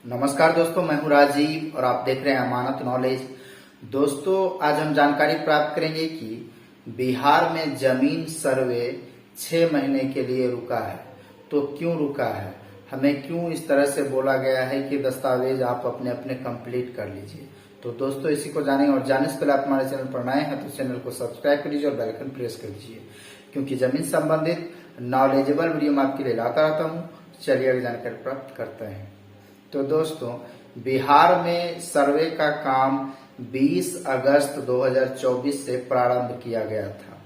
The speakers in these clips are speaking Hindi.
नमस्कार दोस्तों, मैं हूं राजीव और आप देख रहे हैं अमानत नॉलेज। दोस्तों, आज हम जानकारी प्राप्त करेंगे कि बिहार में जमीन सर्वे 6 महीने के लिए रुका है। तो क्यों रुका है, हमें क्यों इस तरह से बोला गया है कि दस्तावेज आप अपने अपने कंप्लीट कर लीजिए। तो दोस्तों, इसी को जानेंगे और जानने से पहले आप हमारे चैनल पर नए हैं तो चैनल को सब्सक्राइब कर लीजिए और बेल आइकन प्रेस कर लीजिए, क्योंकि जमीन संबंधित नॉलेजेबल वीडियो मैं आपके लिए लाता रहता हूँ। चलिए आगे जानकारी प्राप्त करते हैं। तो दोस्तों, बिहार में सर्वे का काम 20 अगस्त 2024 से प्रारंभ किया गया था,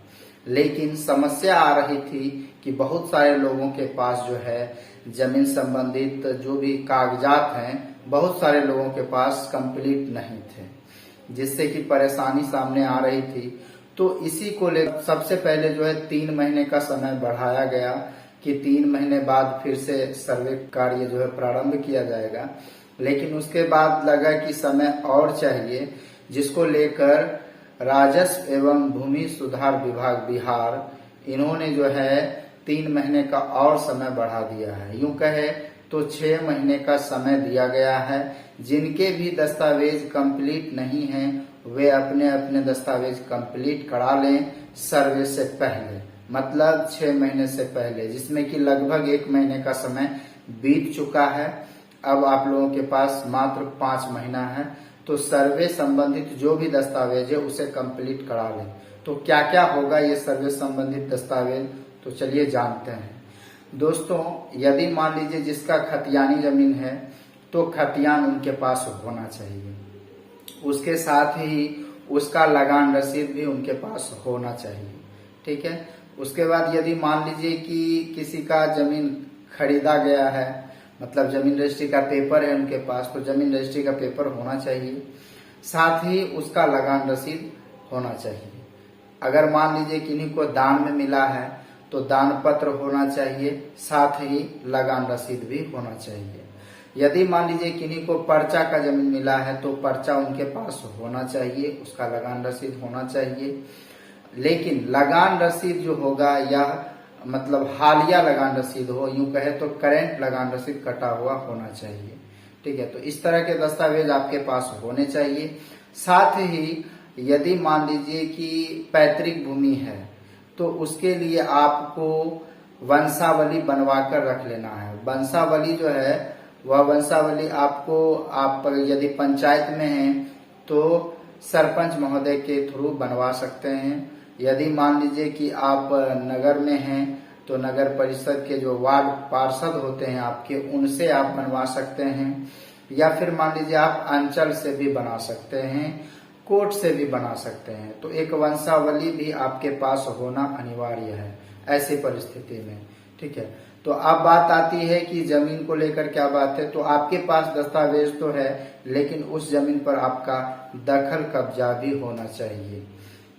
लेकिन समस्या आ रही थी कि बहुत सारे लोगों के पास जो है जमीन संबंधित जो भी कागजात हैं, बहुत सारे लोगों के पास कंप्लीट नहीं थे, जिससे कि परेशानी सामने आ रही थी। तो इसी को लेकर सबसे पहले जो है 3 महीने का समय बढ़ाया गया कि 3 महीने बाद फिर से सर्वे कार्य जो है प्रारंभ किया जाएगा। लेकिन उसके बाद लगा कि समय और चाहिए, जिसको लेकर राजस्व एवं भूमि सुधार विभाग बिहार इन्होंने जो है 3 महीने का और समय बढ़ा दिया है। यूं कहे तो 6 महीने का समय दिया गया है। जिनके भी दस्तावेज कंप्लीट नहीं हैं वे अपने अपने दस्तावेज कंप्लीट करा लें सर्वे से पहले, मतलब 6 महीने से पहले, जिसमें कि लगभग 1 महीने का समय बीत चुका है। अब आप लोगों के पास मात्र 5 महीना है। तो सर्वे संबंधित जो भी दस्तावेज है उसे कंप्लीट करा लें। तो क्या क्या होगा ये सर्वे संबंधित दस्तावेज, तो चलिए जानते हैं। दोस्तों, यदि मान लीजिए जिसका खतियानी जमीन है तो खतियान उनके पास होना चाहिए, उसके साथ ही उसका लगान रसीद भी उनके पास होना चाहिए। ठीक है। उसके बाद यदि मान लीजिए कि किसी का जमीन खरीदा गया है, मतलब जमीन रजिस्ट्री का पेपर है उनके पास, तो जमीन रजिस्ट्री का पेपर होना चाहिए, साथ ही उसका लगान रसीद होना चाहिए। अगर मान लीजिए किन्हीं को दान में मिला है तो दान पत्र होना चाहिए, साथ ही लगान रसीद भी होना चाहिए। यदि मान लीजिए किन्हीं को पर्चा का जमीन मिला है तो पर्चा उनके पास होना चाहिए, उसका लगान रसीद होना चाहिए। लेकिन लगान रसीद जो होगा यह मतलब हालिया लगान रसीद हो, यूं कहे तो करेंट लगान रसीद कटा हुआ होना चाहिए। ठीक है। तो इस तरह के दस्तावेज आपके पास होने चाहिए। साथ ही यदि मान लीजिए कि पैतृक भूमि है तो उसके लिए आपको वंशावली बनवा कर रख लेना है। वंशावली जो है वह वंशावली आपको, आप यदि पंचायत में हैं तो सरपंच महोदय के थ्रू बनवा सकते हैं। यदि मान लीजिए कि आप नगर में हैं तो नगर परिषद के जो वार्ड पार्षद होते हैं आपके, उनसे आप बनवा सकते हैं। या फिर मान लीजिए आप अंचल से भी बना सकते हैं, कोर्ट से भी बना सकते हैं। तो एक वंशावली भी आपके पास होना अनिवार्य है ऐसी परिस्थिति में। ठीक है। तो अब बात आती है कि जमीन को लेकर क्या बात है। तो आपके पास दस्तावेज तो है, लेकिन उस जमीन पर आपका दखल कब्जा भी होना चाहिए।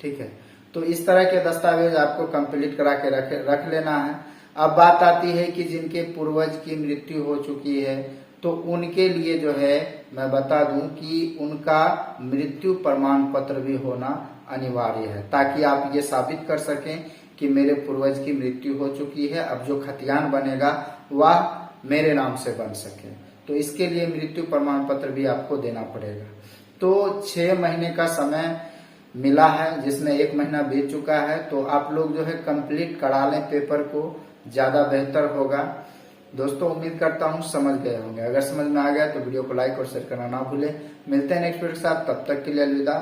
ठीक है। तो इस तरह के दस्तावेज आपको कंप्लीट करा के रख लेना है। अब बात आती है कि जिनके पूर्वज की मृत्यु हो चुकी है तो उनके लिए जो है मैं बता दूं कि उनका मृत्यु प्रमाण पत्र भी होना अनिवार्य है, ताकि आप ये साबित कर सकें कि मेरे पूर्वज की मृत्यु हो चुकी है, अब जो खतियान बनेगा वह मेरे नाम से बन सके। तो इसके लिए मृत्यु प्रमाण पत्र भी आपको देना पड़ेगा। तो 6 महीने का समय मिला है, जिसमें 1 महीना बीत चुका है। तो आप लोग जो है कंप्लीट करा लें पेपर को, ज्यादा बेहतर होगा। दोस्तों, उम्मीद करता हूं समझ गए होंगे। अगर समझ में आ गया तो वीडियो को लाइक और शेयर करना ना भूलें। मिलते हैं नेक्स्ट वीडियो के साथ, तब तक के लिए अलविदा।